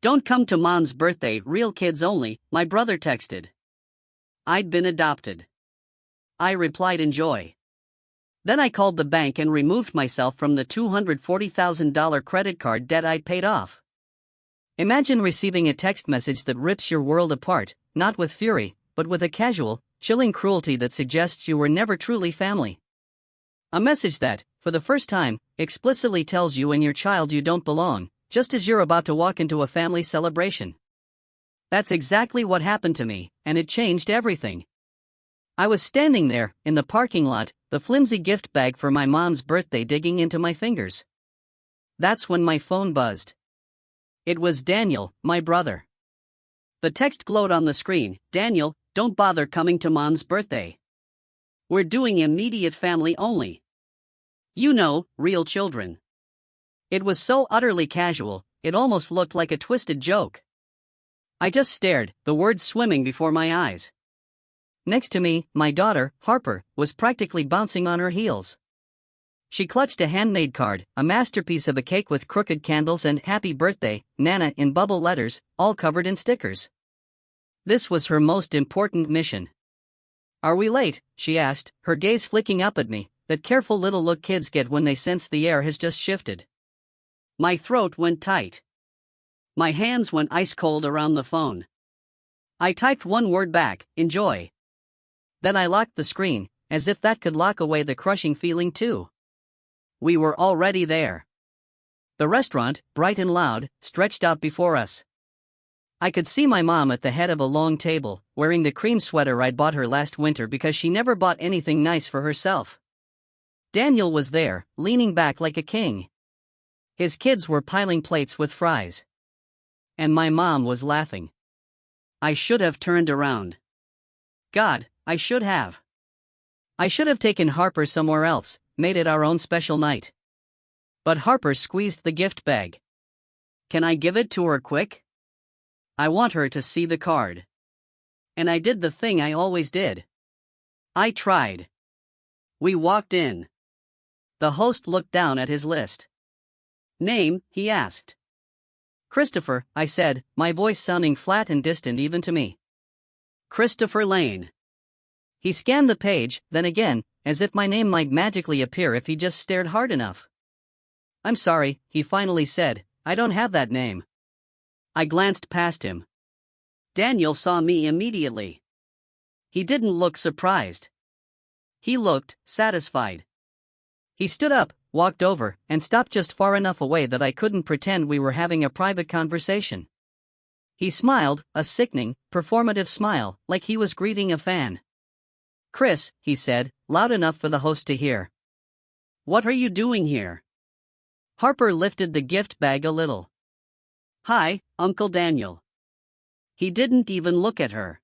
"Don't come to Mom's birthday, real kids only," my brother texted. I'd been adopted. I replied in joy. Then I called the bank and removed myself from the $240,000 credit card debt I'd paid off. Imagine receiving a text message that rips your world apart, not with fury, but with a casual, chilling cruelty that suggests you were never truly family. A message that, for the first time, explicitly tells you and your child you don't belong, just as you're about to walk into a family celebration. That's exactly what happened to me, and it changed everything. I was standing there, in the parking lot, the flimsy gift bag for my mom's birthday digging into my fingers. That's when my phone buzzed. It was Daniel, my brother. The text glowed on the screen. "Daniel, don't bother coming to Mom's birthday. We're doing immediate family only. You know, real children." It was so utterly casual, it almost looked like a twisted joke. I just stared, the words swimming before my eyes. Next to me, my daughter, Harper, was practically bouncing on her heels. She clutched a handmade card, a masterpiece of a cake with crooked candles and "Happy Birthday, Nana" in bubble letters, all covered in stickers. This was her most important mission. "Are we late?" she asked, her gaze flicking up at me, that careful little look kids get when they sense the air has just shifted. My throat went tight. My hands went ice cold around the phone. I typed one word back: "Enjoy." Then I locked the screen, as if that could lock away the crushing feeling too. We were already there. The restaurant, bright and loud, stretched out before us. I could see my mom at the head of a long table, wearing the cream sweater I'd bought her last winter because she never bought anything nice for herself. Daniel was there, leaning back like a king. His kids were piling plates with fries. And my mom was laughing. I should have turned around. God, I should have. I should have taken Harper somewhere else, made it our own special night. But Harper squeezed the gift bag. "Can I give it to her quick? I want her to see the card." And I did the thing I always did. I tried. We walked in. The host looked down at his list. "Name?" he asked. "Christopher," I said, my voice sounding flat and distant even to me. "Christopher Lane." He scanned the page, then again, as if my name might magically appear if he just stared hard enough. "I'm sorry," he finally said, "I don't have that name." I glanced past him. Daniel saw me immediately. He didn't look surprised. He looked satisfied. He stood up, walked over, and stopped just far enough away that I couldn't pretend we were having a private conversation. He smiled, a sickening, performative smile, like he was greeting a fan. "Chris," he said, loud enough for the host to hear. "What are you doing here?" Harper lifted the gift bag a little. "Hi, Uncle Daniel." He didn't even look at her.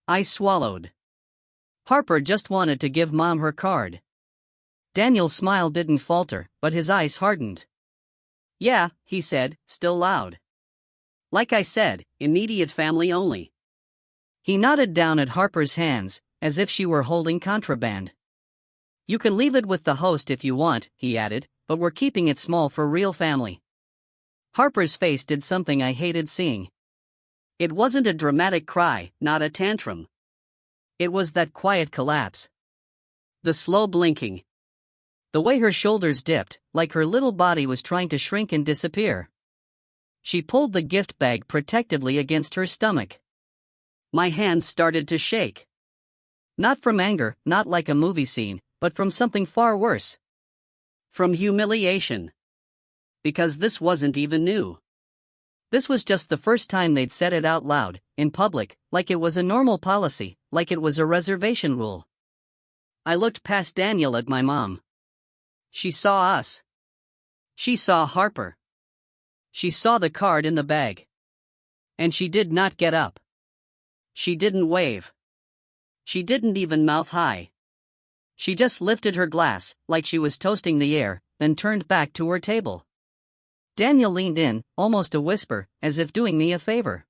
I swallowed. Harper just wanted to give Mom her card. Daniel's smile didn't falter, but his eyes hardened. "Yeah," he said, still loud. "Like I said, immediate family only." He nodded down at Harper's hands, as if she were holding contraband. "You can leave it with the host if you want," he added, "but we're keeping it small for real family." Harper's face did something I hated seeing. It wasn't a dramatic cry, not a tantrum. It was that quiet collapse. The slow blinking. The way her shoulders dipped, like her little body was trying to shrink and disappear. She pulled the gift bag protectively against her stomach. My hands started to shake. Not from anger, not like a movie scene, but from something far worse. From humiliation. Because this wasn't even new. This was just the first time they'd said it out loud, in public, like it was a normal policy, like it was a reservation rule. I looked past Daniel at my mom. She saw us. She saw Harper. She saw the card in the bag. And she did not get up. She didn't wave. She didn't even mouth hi. She just lifted her glass, like she was toasting the air, then turned back to her table. Daniel leaned in, almost a whisper, as if doing me a favor.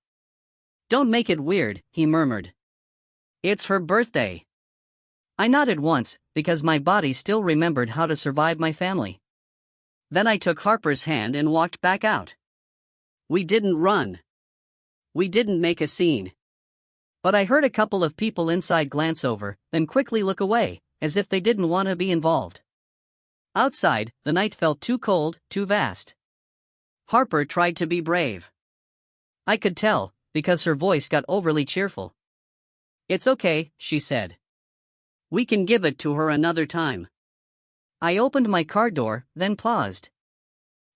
"Don't make it weird," he murmured. "It's her birthday." I nodded once, because my body still remembered how to survive my family. Then I took Harper's hand and walked back out. We didn't run. We didn't make a scene. But I heard a couple of people inside glance over, then quickly look away, as if they didn't want to be involved. Outside, the night felt too cold, too vast. Harper tried to be brave. I could tell, because her voice got overly cheerful. "It's okay," she said. "We can give it to her another time." I opened my car door, then paused.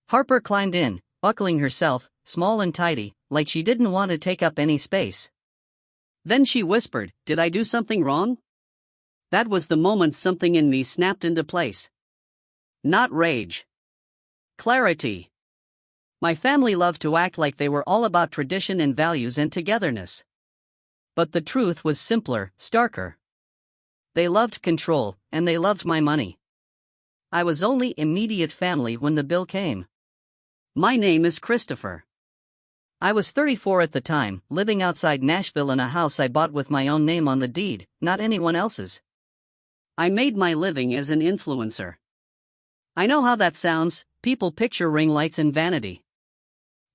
Harper climbed in, buckling herself, small and tidy, like she didn't want to take up any space. Then she whispered, "Did I do something wrong?" That was the moment something in me snapped into place. Not rage. Clarity. My family loved to act like they were all about tradition and values and togetherness. But the truth was simpler, starker. They loved control, and they loved my money. I was only immediate family when the bill came. My name is Christopher. I was 34 at the time, living outside Nashville in a house I bought with my own name on the deed, not anyone else's. I made my living as an influencer. I know how that sounds. People picture ring lights and vanity.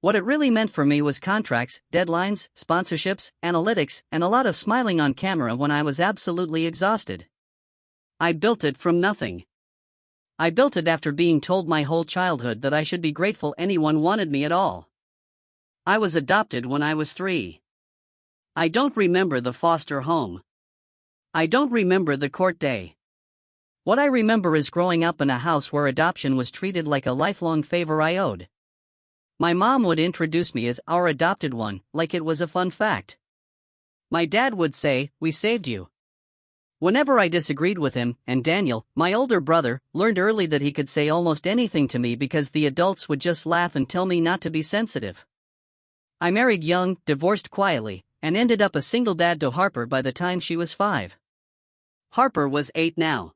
What it really meant for me was contracts, deadlines, sponsorships, analytics, and a lot of smiling on camera when I was absolutely exhausted. I built it from nothing. I built it after being told my whole childhood that I should be grateful anyone wanted me at all. I was adopted when I was 3. I don't remember the foster home. I don't remember the court day. What I remember is growing up in a house where adoption was treated like a lifelong favor I owed. My mom would introduce me as our adopted one, like it was a fun fact. My dad would say, "We saved you." Whenever I disagreed with him, and Daniel, my older brother, learned early that he could say almost anything to me because the adults would just laugh and tell me not to be sensitive. I married young, divorced quietly, and ended up a single dad to Harper by the time she was 5. Harper was 8 now.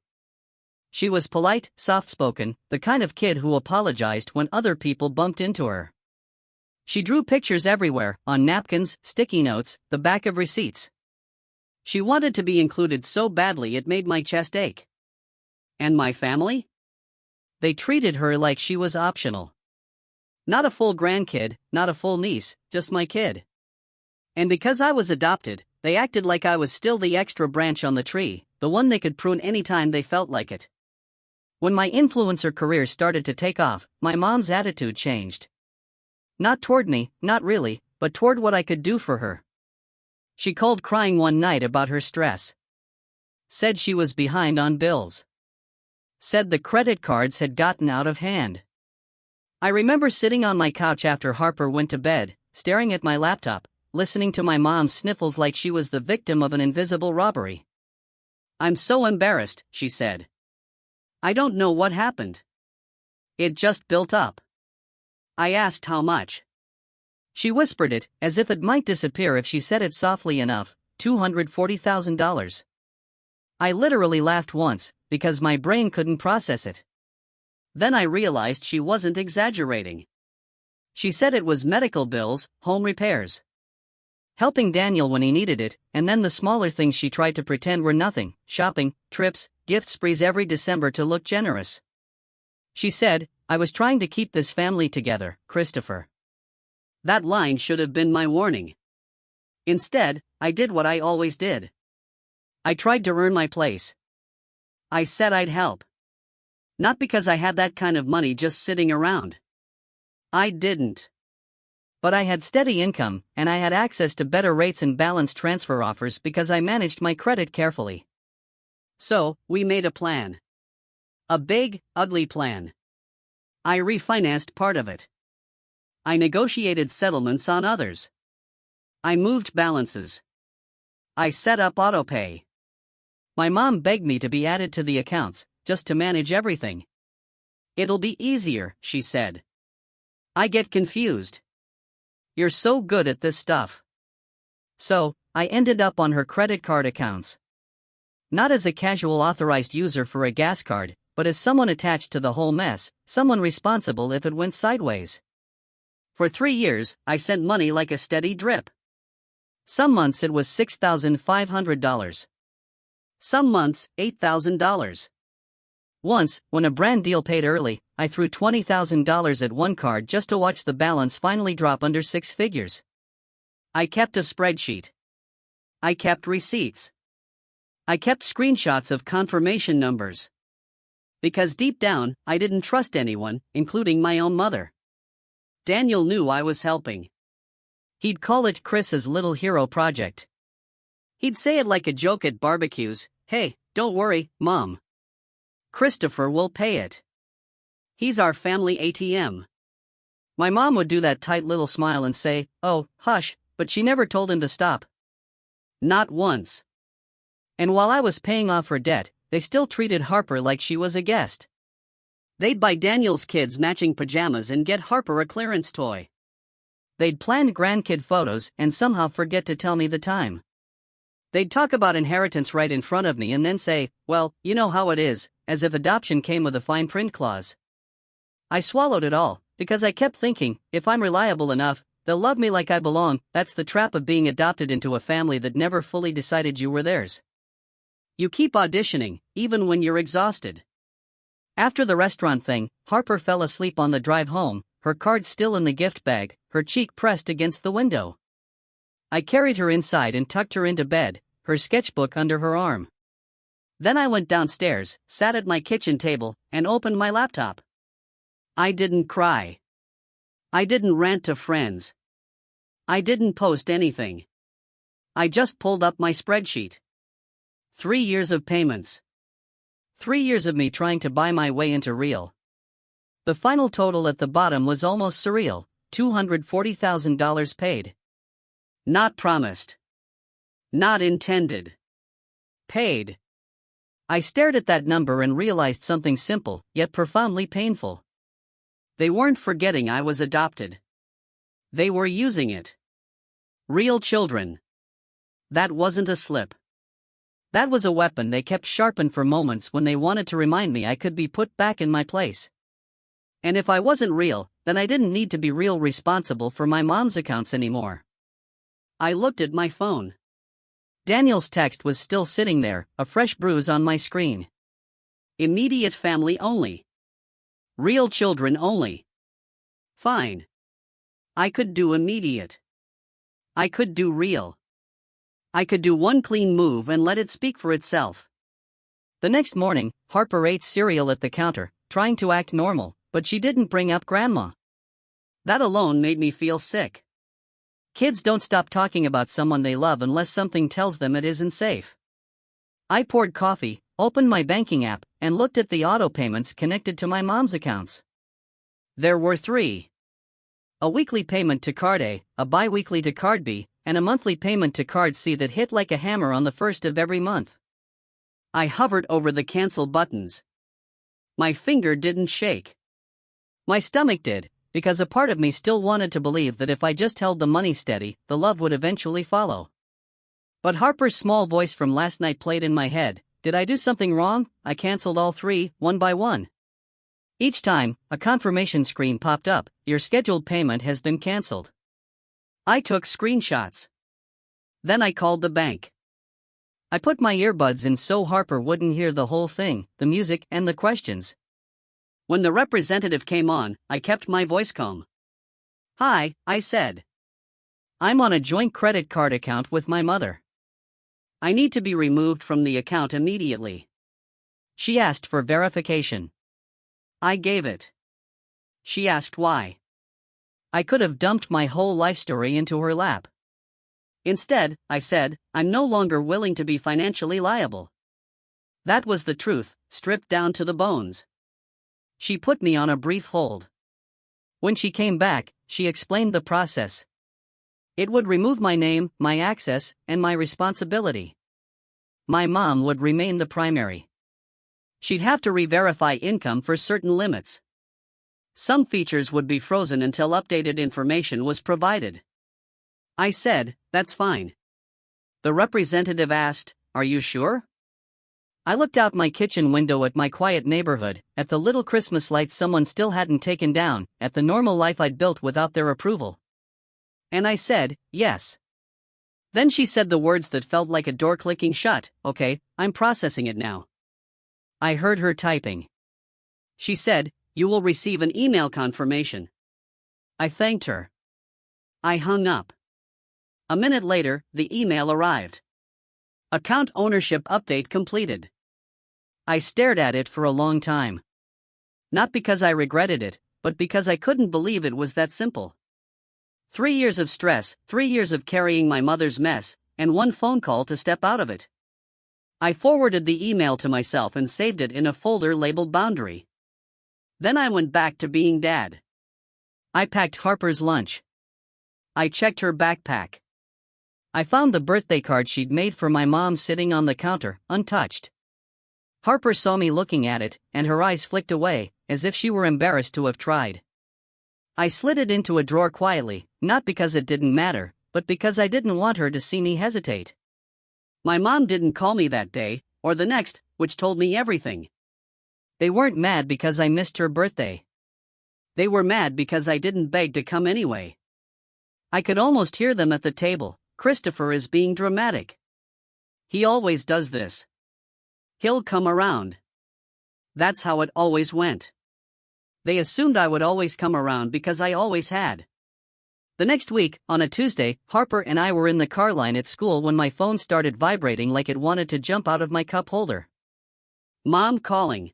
She was polite, soft-spoken, the kind of kid who apologized when other people bumped into her. She drew pictures everywhere, on napkins, sticky notes, the back of receipts. She wanted to be included so badly it made my chest ache. And my family? They treated her like she was optional. Not a full grandkid, not a full niece, just my kid. And because I was adopted, they acted like I was still the extra branch on the tree, the one they could prune anytime they felt like it. When my influencer career started to take off, my mom's attitude changed. Not toward me, not really, but toward what I could do for her. She called crying one night about her stress. Said she was behind on bills. Said the credit cards had gotten out of hand. I remember sitting on my couch after Harper went to bed, staring at my laptop, listening to my mom's sniffles like she was the victim of an invisible robbery. "I'm so embarrassed," she said. "I don't know what happened. It just built up." I asked how much. She whispered it, as if it might disappear if she said it softly enough, $240,000. I literally laughed once, because my brain couldn't process it. Then I realized she wasn't exaggerating. She said it was medical bills, home repairs, helping Daniel when he needed it, and then the smaller things she tried to pretend were nothing: shopping, trips, gift sprees every December to look generous. She said, "I was trying to keep this family together, Christopher." That line should have been my warning. Instead, I did what I always did. I tried to earn my place. I said I'd help. Not because I had that kind of money just sitting around. I didn't. But I had steady income, and I had access to better rates and balance transfer offers because I managed my credit carefully. So, we made a plan. A big, ugly plan. I refinanced part of it. I negotiated settlements on others. I moved balances. I set up autopay. My mom begged me to be added to the accounts, just to manage everything. "It'll be easier," she said. "I get confused. You're so good at this stuff." So, I ended up on her credit card accounts. Not as a casual authorized user for a gas card, but as someone attached to the whole mess, someone responsible if it went sideways. For 3 years, I sent money like a steady drip. Some months it was $6,500. Some months, $8,000. Once, when a brand deal paid early, I threw $20,000 at one card just to watch the balance finally drop under six figures. I kept a spreadsheet. I kept receipts. I kept screenshots of confirmation numbers. Because deep down, I didn't trust anyone, including my own mother. Daniel knew I was helping. He'd call it Chris's Little Hero Project. He'd say it like a joke at barbecues, "Hey, don't worry, Mom. Christopher will pay it. He's our family ATM." My mom would do that tight little smile and say, "Oh, hush," but she never told him to stop. Not once. And while I was paying off her debt, they still treated Harper like she was a guest. They'd buy Daniel's kids matching pajamas and get Harper a clearance toy. They'd plan grandkid photos and somehow forget to tell me the time. They'd talk about inheritance right in front of me and then say, "Well, you know how it is," as if adoption came with a fine print clause. I swallowed it all, because I kept thinking, if I'm reliable enough, they'll love me like I belong. That's the trap of being adopted into a family that never fully decided you were theirs. You keep auditioning, even when you're exhausted. After the restaurant thing, Harper fell asleep on the drive home, her card still in the gift bag, her cheek pressed against the window. I carried her inside and tucked her into bed, her sketchbook under her arm. Then I went downstairs, sat at my kitchen table, and opened my laptop. I didn't cry. I didn't rant to friends. I didn't post anything. I just pulled up my spreadsheet. 3 years of payments. 3 years of me trying to buy my way into real. The final total at the bottom was almost surreal, $240,000 paid. Not promised. Not intended. Paid. I stared at that number and realized something simple, yet profoundly painful. They weren't forgetting I was adopted. They were using it. Real children. That wasn't a slip. That was a weapon they kept sharpened for moments when they wanted to remind me I could be put back in my place. And if I wasn't real, then I didn't need to be real responsible for my mom's accounts anymore. I looked at my phone. Daniel's text was still sitting there, a fresh bruise on my screen. Immediate family only. Real children only. Fine. I could do immediate. I could do real. I could do one clean move and let it speak for itself. The next morning, Harper ate cereal at the counter, trying to act normal, but she didn't bring up Grandma. That alone made me feel sick. Kids don't stop talking about someone they love unless something tells them it isn't safe. I poured coffee, opened my banking app, and looked at the auto payments connected to my mom's accounts. There were 3. A weekly payment to Card A, a bi-weekly to Card B, and a monthly payment to Card C that hit like a hammer on the first of every month. I hovered over the cancel buttons. My finger didn't shake. My stomach did, because a part of me still wanted to believe that if I just held the money steady, the love would eventually follow. But Harper's small voice from last night played in my head. Did I do something wrong? I canceled all 3, one by one. Each time, a confirmation screen popped up. Your scheduled payment has been canceled. I took screenshots. Then I called the bank. I put my earbuds in so Harper wouldn't hear the whole thing, the music and the questions. When the representative came on, I kept my voice calm. "Hi," I said. "I'm on a joint credit card account with my mother. I need to be removed from the account immediately." She asked for verification. I gave it. She asked why. I could have dumped my whole life story into her lap. Instead, I said, I'm no longer willing to be financially liable. That was the truth, stripped down to the bones. She put me on a brief hold. When she came back, she explained the process. It would remove my name, my access, and my responsibility. My mom would remain the primary. She'd have to re-verify income for certain limits. Some features would be frozen until updated information was provided. I said, that's fine. The representative asked, are you sure? I looked out my kitchen window at my quiet neighborhood, at the little Christmas lights someone still hadn't taken down, at the normal life I'd built without their approval. And I said, yes. Then she said the words that felt like a door clicking shut. Okay, I'm processing it now. I heard her typing. She said, You will receive an email confirmation. I thanked her. I hung up. A minute later, the email arrived. Account ownership update completed. I stared at it for a long time. Not because I regretted it, but because I couldn't believe it was that simple. 3 years of stress, 3 years of carrying my mother's mess, and one phone call to step out of it. I forwarded the email to myself and saved it in a folder labeled Boundary. Then I went back to being dad. I packed Harper's lunch. I checked her backpack. I found the birthday card she'd made for my mom sitting on the counter, untouched. Harper saw me looking at it, and her eyes flicked away, as if she were embarrassed to have tried. I slid it into a drawer quietly, not because it didn't matter, but because I didn't want her to see me hesitate. My mom didn't call me that day, or the next, which told me everything. They weren't mad because I missed her birthday. They were mad because I didn't beg to come anyway. I could almost hear them at the table. Christopher is being dramatic. He always does this. He'll come around. That's how it always went. They assumed I would always come around because I always had. The next week, on a Tuesday, Harper and I were in the car line at school when my phone started vibrating like it wanted to jump out of my cup holder. Mom calling.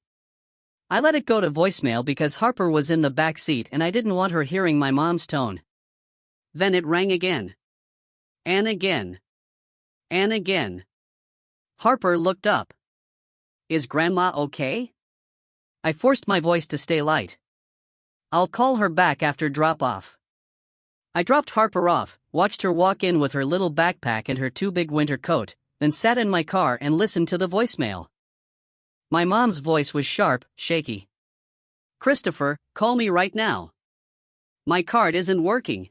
I let it go to voicemail because Harper was in the back seat and I didn't want her hearing my mom's tone. Then it rang again. And again. And again. Harper looked up. Is Grandma okay? I forced my voice to stay light. I'll call her back after drop-off. I dropped Harper off, watched her walk in with her little backpack and her too big winter coat, then sat in my car and listened to the voicemail. My mom's voice was sharp, shaky. Christopher, call me right now. My card isn't working.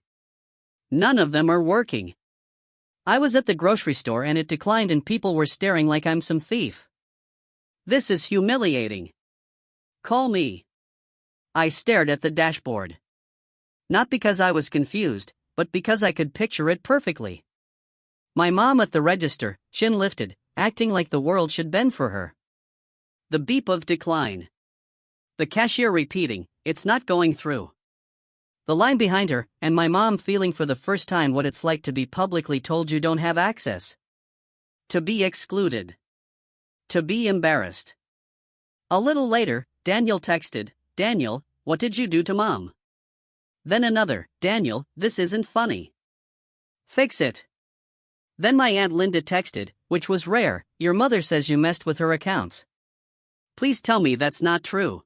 None of them are working. I was at the grocery store and it declined and people were staring like I'm some thief. This is humiliating. Call me. I stared at the dashboard. Not because I was confused, but because I could picture it perfectly. My mom at the register, chin lifted, acting like the world should bend for her. The beep of decline. The cashier repeating, it's not going through. The line behind her, and my mom feeling for the first time what it's like to be publicly told you don't have access. To be excluded. To be embarrassed. A little later, Daniel texted, Daniel, what did you do to Mom? Then another, Daniel, this isn't funny. Fix it. Then my Aunt Linda texted, which was rare, your mother says you messed with her accounts. Please tell me that's not true.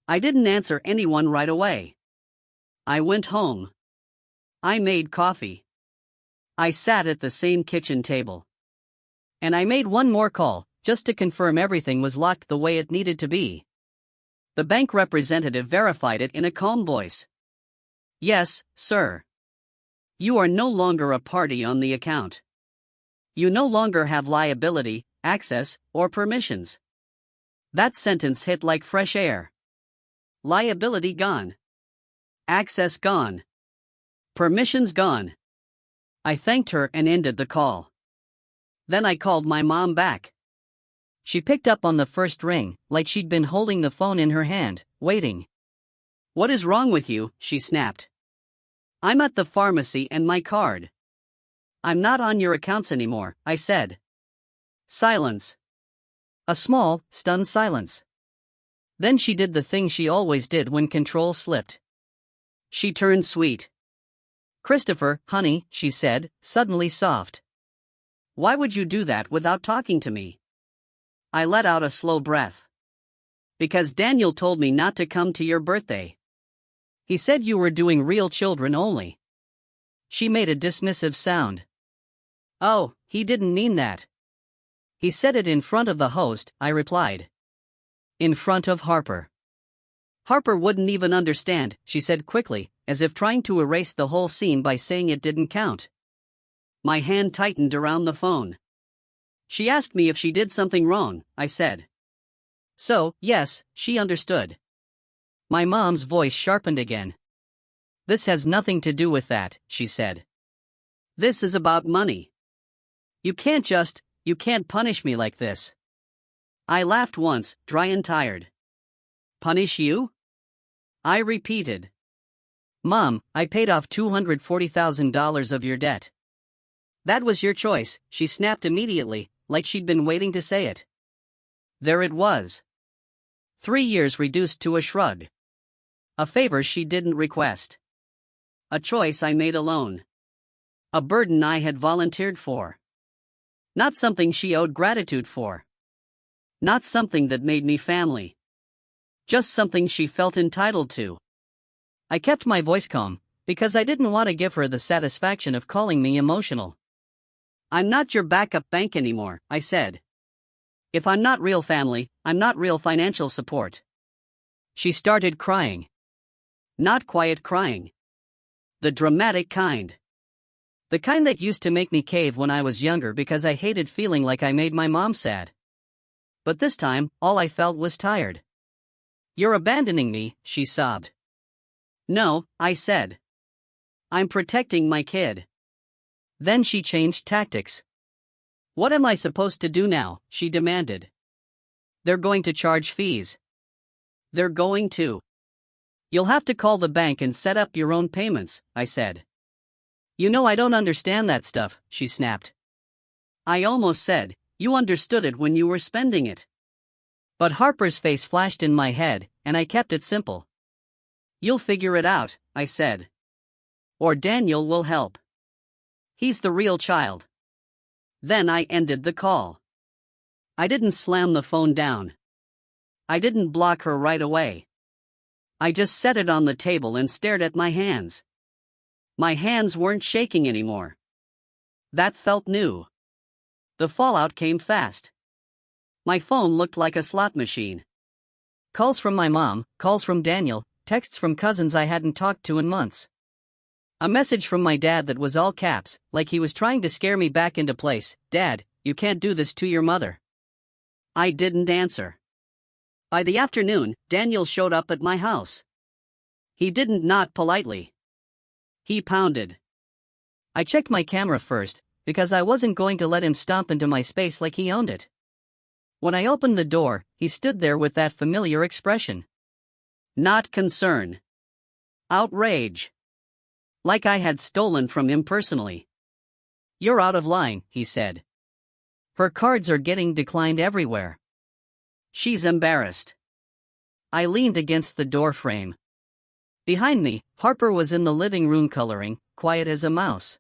I didn't answer anyone right away. I went home. I made coffee. I sat at the same kitchen table. And I made one more call, just to confirm everything was locked the way it needed to be. The bank representative verified it in a calm voice. Yes, sir. You are no longer a party on the account. You no longer have liability, access, or permissions. That sentence hit like fresh air. Liability gone. Access gone. Permissions gone. I thanked her and ended the call. Then I called my mom back. She picked up on the first ring, like she'd been holding the phone in her hand, waiting. What is wrong with you? She snapped. I'm at the pharmacy and my card. I'm not on your accounts anymore, I said. Silence. A small, stunned silence. Then she did the thing she always did when control slipped. She turned sweet. Christopher, honey, she said, suddenly soft. Why would you do that without talking to me? I let out a slow breath. Because Daniel told me not to come to your birthday. He said you were doing real children only. She made a dismissive sound. Oh, he didn't mean that. He said it in front of the host, I replied. In front of Harper. Harper wouldn't even understand, she said quickly, as if trying to erase the whole scene by saying it didn't count. My hand tightened around the phone. She asked me if she did something wrong, I said. So, yes, she understood. My mom's voice sharpened again. This has nothing to do with that, she said. This is about money. You can't punish me like this. I laughed once, dry and tired. Punish you? I repeated. Mom, I paid off $240,000 of your debt. That was your choice, she snapped immediately, like she'd been waiting to say it. There it was. 3 years reduced to a shrug. A favor she didn't request. A choice I made alone. A burden I had volunteered for. Not something she owed gratitude for. Not something that made me family. Just something she felt entitled to. I kept my voice calm, because I didn't want to give her the satisfaction of calling me emotional. I'm not your backup bank anymore, I said. If I'm not real family, I'm not real financial support. She started crying. Not quiet crying. The dramatic kind. The kind that used to make me cave when I was younger because I hated feeling like I made my mom sad. But this time, all I felt was tired. You're abandoning me, she sobbed. No, I said. I'm protecting my kid. Then she changed tactics. What am I supposed to do now, she demanded. They're going to charge fees. They're going to. You'll have to call the bank and set up your own payments, I said. You know I don't understand that stuff, she snapped. I almost said, you understood it when you were spending it. But Harper's face flashed in my head, and I kept it simple. You'll figure it out, I said. Or Daniel will help. He's the real child. Then I ended the call. I didn't slam the phone down. I didn't block her right away. I just set it on the table and stared at my hands. My hands weren't shaking anymore. That felt new. The fallout came fast. My phone looked like a slot machine. Calls from my mom, calls from Daniel, texts from cousins I hadn't talked to in months. A message from my dad that was all caps, like he was trying to scare me back into place. Dad, you can't do this to your mother. I didn't answer. By the afternoon, Daniel showed up at my house. He didn't nod politely. He pounded. I checked my camera first, because I wasn't going to let him stomp into my space like he owned it. When I opened the door, he stood there with that familiar expression. Not concern. Outrage. Like I had stolen from him personally. You're out of line, he said. Her cards are getting declined everywhere. She's embarrassed. I leaned against the door frame. Behind me, Harper was in the living room coloring, quiet as a mouse.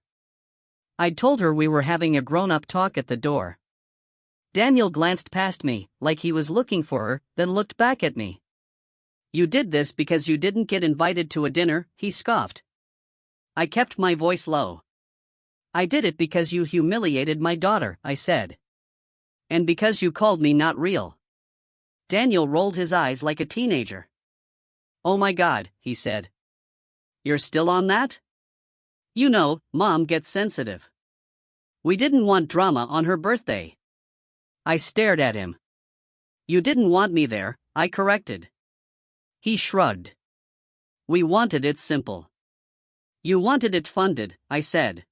I'd told her we were having a grown-up talk at the door. Daniel glanced past me, like he was looking for her, then looked back at me. You did this because you didn't get invited to a dinner, he scoffed. I kept my voice low. I did it because you humiliated my daughter, I said. And because you called me not real. Daniel rolled his eyes like a teenager. Oh my God, he said. You're still on that? You know, Mom gets sensitive. We didn't want drama on her birthday. I stared at him. You didn't want me there, I corrected. He shrugged. We wanted it simple. You wanted it funded, I said.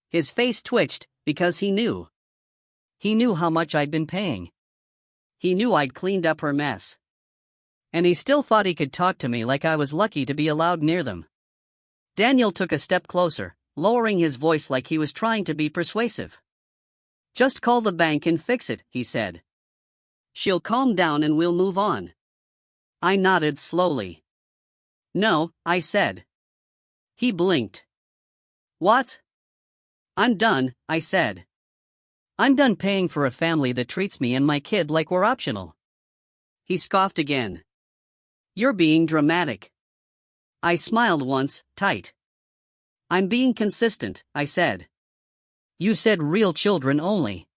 His face twitched, because he knew. He knew how much I'd been paying. He knew I'd cleaned up her mess. And he still thought he could talk to me like I was lucky to be allowed near them. Daniel took a step closer, lowering his voice like he was trying to be persuasive. Just call the bank and fix it, he said. She'll calm down and we'll move on. I nodded slowly. No, I said. He blinked. What? I'm done, I said. I'm done paying for a family that treats me and my kid like we're optional. He scoffed again. You're being dramatic. I smiled once, tight. I'm being consistent, I said. You said real children only.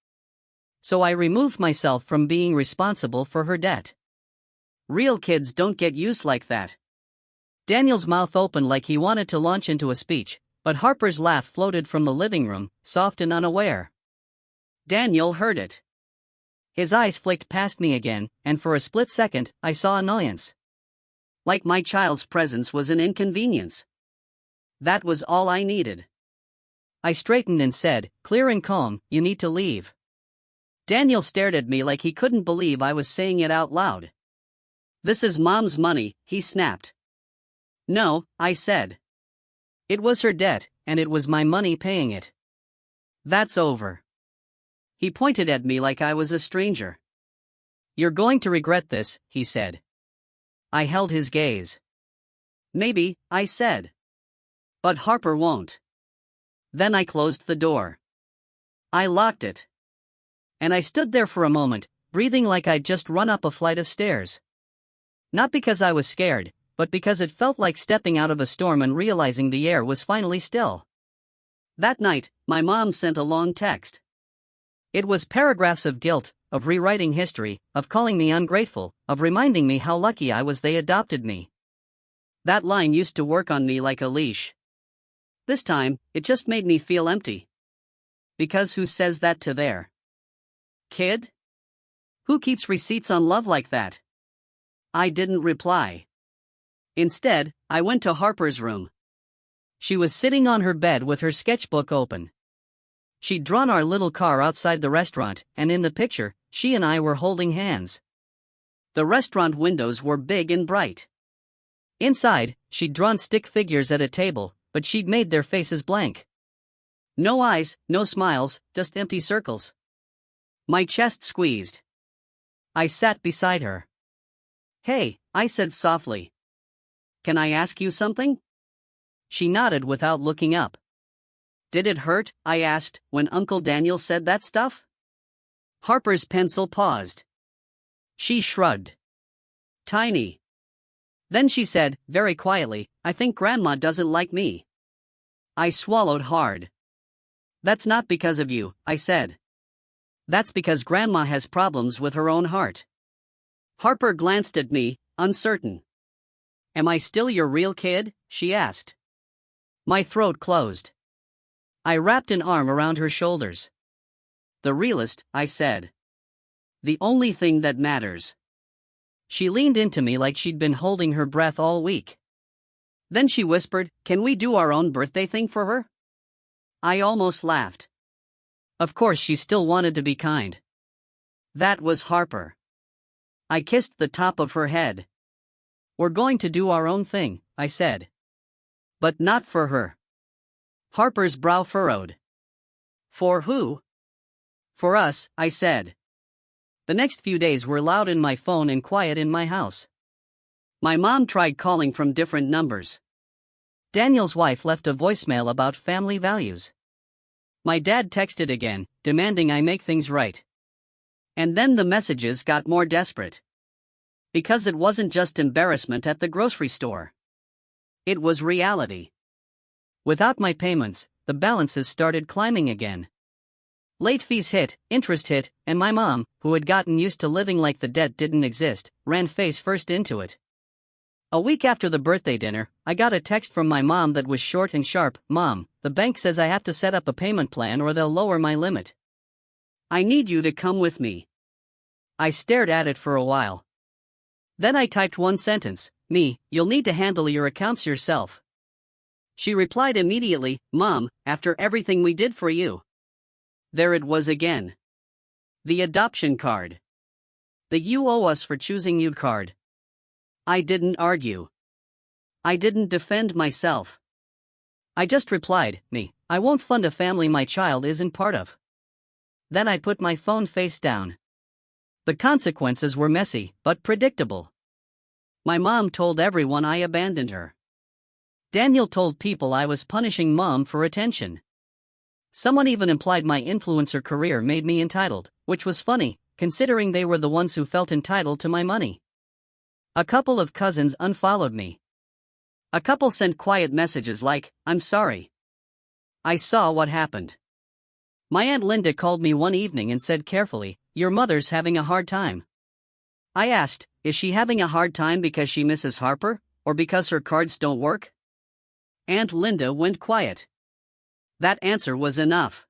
So I removed myself from being responsible for her debt. Real kids don't get used like that. Daniel's mouth opened like he wanted to launch into a speech, but Harper's laugh floated from the living room, soft and unaware. Daniel heard it. His eyes flicked past me again, and for a split second, I saw annoyance. Like my child's presence was an inconvenience. That was all I needed. I straightened and said, clear and calm, you need to leave. Daniel stared at me like he couldn't believe I was saying it out loud. This is Mom's money, he snapped. No, I said. It was her debt, and it was my money paying it. That's over. He pointed at me like I was a stranger. You're going to regret this, he said. I held his gaze. Maybe, I said. But Harper won't. Then I closed the door. I locked it. And I stood there for a moment, breathing like I'd just run up a flight of stairs. Not because I was scared, but because it felt like stepping out of a storm and realizing the air was finally still. That night, my mom sent a long text. It was paragraphs of guilt, of rewriting history, of calling me ungrateful, of reminding me how lucky I was they adopted me. That line used to work on me like a leash. This time, it just made me feel empty. Because who says that to their kid? Who keeps receipts on love like that? I didn't reply. Instead, I went to Harper's room. She was sitting on her bed with her sketchbook open. She'd drawn our little car outside the restaurant, and in the picture, she and I were holding hands. The restaurant windows were big and bright. Inside, she'd drawn stick figures at a table, but she'd made their faces blank. No eyes, no smiles, just empty circles. My chest squeezed. I sat beside her. Hey, I said softly. Can I ask you something? She nodded without looking up. Did it hurt, I asked, when Uncle Daniel said that stuff? Harper's pencil paused. She shrugged. Tiny. Then she said, very quietly, I think Grandma doesn't like me. I swallowed hard. That's not because of you, I said. That's because Grandma has problems with her own heart. Harper glanced at me, uncertain. Am I still your real kid? She asked. My throat closed. I wrapped an arm around her shoulders. The realist, I said. The only thing that matters. She leaned into me like she'd been holding her breath all week. Then she whispered, can we do our own birthday thing for her? I almost laughed. Of course she still wanted to be kind. That was Harper. I kissed the top of her head. We're going to do our own thing, I said. But not for her. Harper's brow furrowed. For who? For us, I said. The next few days were loud in my phone and quiet in my house. My mom tried calling from different numbers. Daniel's wife left a voicemail about family values. My dad texted again, demanding I make things right. And then the messages got more desperate. Because it wasn't just embarrassment at the grocery store. It was reality. Without my payments, the balances started climbing again. Late fees hit, interest hit, and my mom, who had gotten used to living like the debt didn't exist, ran face first into it. A week after the birthday dinner, I got a text from my mom that was short and sharp. Mom, the bank says I have to set up a payment plan or they'll lower my limit. I need you to come with me. I stared at it for a while. Then I typed one sentence, me, you'll need to handle your accounts yourself. She replied immediately, Mom, after everything we did for you. There it was again. The adoption card. The you owe us for choosing you card. I didn't argue. I didn't defend myself. I just replied, me, I won't fund a family my child isn't part of. Then I put my phone face down. The consequences were messy, but predictable. My mom told everyone I abandoned her. Daniel told people I was punishing Mom for attention. Someone even implied my influencer career made me entitled, which was funny, considering they were the ones who felt entitled to my money. A couple of cousins unfollowed me. A couple sent quiet messages like, I'm sorry. I saw what happened. My Aunt Linda called me one evening and said carefully, your mother's having a hard time. I asked, is she having a hard time because she misses Harper, or because her cards don't work? Aunt Linda went quiet. That answer was enough.